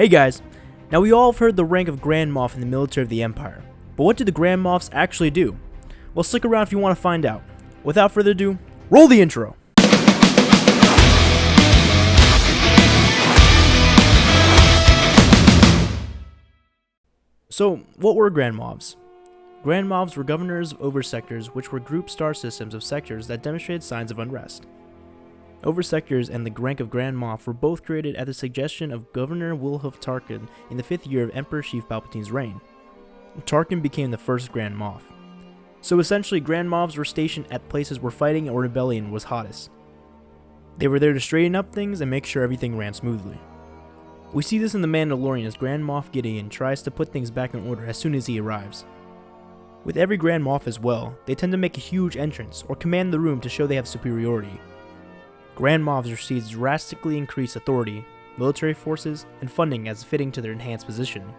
Hey guys, now we all have heard the rank of Grand Moff in the military of the Empire, but what do the Grand Moffs actually do? Well, stick around if you want to find out. Without further ado, roll the intro! So, what were Grand Moffs? Grand Moffs were governors of oversectors, which were group star systems of sectors that demonstrated signs of unrest. Oversectors and the rank of Grand Moff were both created at the suggestion of Governor Wilhelm Tarkin in the 5th year of Emperor Sheev Palpatine's reign. Tarkin became the first Grand Moff. So essentially, Grand Moffs were stationed at places where fighting or rebellion was hottest. They were there to straighten up things and make sure everything ran smoothly. We see this in The Mandalorian as Grand Moff Gideon tries to put things back in order as soon as he arrives. With every Grand Moff as well, they tend to make a huge entrance or command the room to show they have superiority. Grand Moffs receive drastically increased authority, military forces, and funding as fitting to their enhanced position.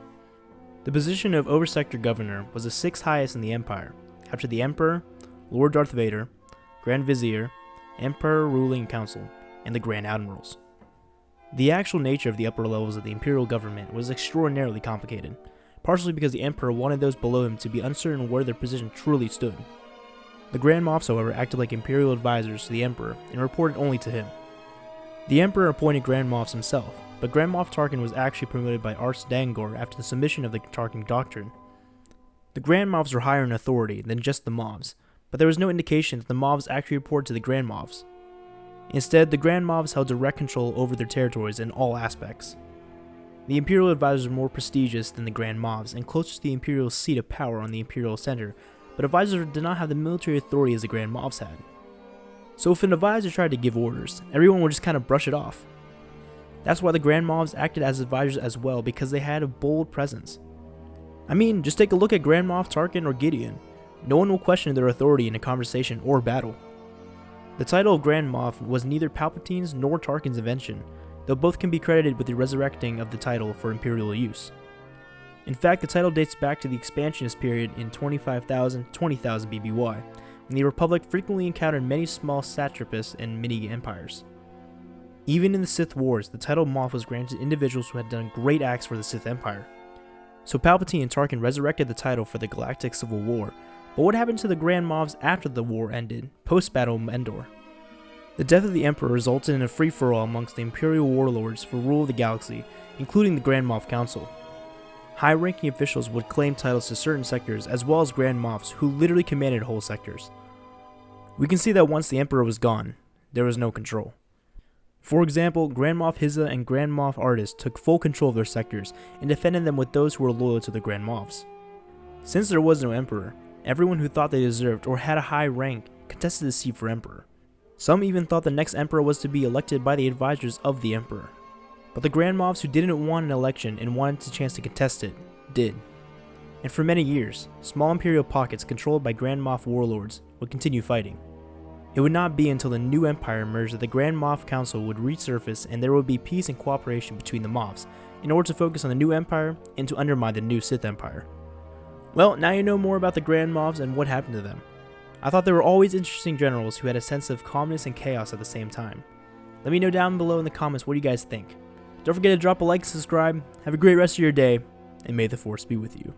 The position of Oversector Governor was the 6th highest in the Empire, after the Emperor, Lord Darth Vader, Grand Vizier, Emperor Ruling Council, and the Grand Admirals. The actual nature of the upper levels of the Imperial government was extraordinarily complicated, partially because the Emperor wanted those below him to be uncertain where their position truly stood. The Grand Moffs, however, acted like Imperial advisors to the Emperor and reported only to him. The Emperor appointed Grand Moffs himself, but Grand Moff Tarkin was actually promoted by Ars Dangor after the submission of the Tarkin Doctrine. The Grand Moffs were higher in authority than just the Moffs, but there was no indication that the Moffs actually reported to the Grand Moffs. Instead, the Grand Moffs held direct control over their territories in all aspects. The Imperial advisors were more prestigious than the Grand Moffs and closer to the Imperial seat of power on the Imperial Center, but advisors did not have the military authority as the Grand Moffs had. So if an advisor tried to give orders, everyone would just kind of brush it off. That's why the Grand Moffs acted as advisors as well, because they had a bold presence. I mean, just take a look at Grand Moff Tarkin or Gideon. No one will question their authority in a conversation or battle. The title of Grand Moff was neither Palpatine's nor Tarkin's invention, though both can be credited with the resurrecting of the title for Imperial use. In fact, the title dates back to the expansionist period in 25,000-20,000 BBY, when the Republic frequently encountered many small satrapies and mini-empires. Even in the Sith Wars, the title Moff was granted to individuals who had done great acts for the Sith Empire. So Palpatine and Tarkin resurrected the title for the Galactic Civil War, but what happened to the Grand Moffs after the war ended, post-Battle Endor? The death of the Emperor resulted in a free-for-all amongst the Imperial warlords for rule of the galaxy, including the Grand Moff Council. High-ranking officials would claim titles to certain sectors, as well as Grand Moffs, who literally commanded whole sectors. We can see that once the Emperor was gone, there was no control. For example, Grand Moff Hizza and Grand Moff Ardis took full control of their sectors and defended them with those who were loyal to the Grand Moffs. Since there was no Emperor, everyone who thought they deserved or had a high rank contested the seat for Emperor. Some even thought the next Emperor was to be elected by the advisors of the Emperor. But the Grand Moffs who didn't want an election and wanted the chance to contest it, did. And for many years, small Imperial pockets controlled by Grand Moff warlords would continue fighting. It would not be until the new Empire emerged that the Grand Moff Council would resurface and there would be peace and cooperation between the Moffs in order to focus on the new Empire and to undermine the new Sith Empire. Well, now you know more about the Grand Moffs and what happened to them. I thought they were always interesting generals who had a sense of calmness and chaos at the same time. Let me know down below in the comments what you guys think. Don't forget to drop a like and subscribe. Have a great rest of your day, and may the Force be with you.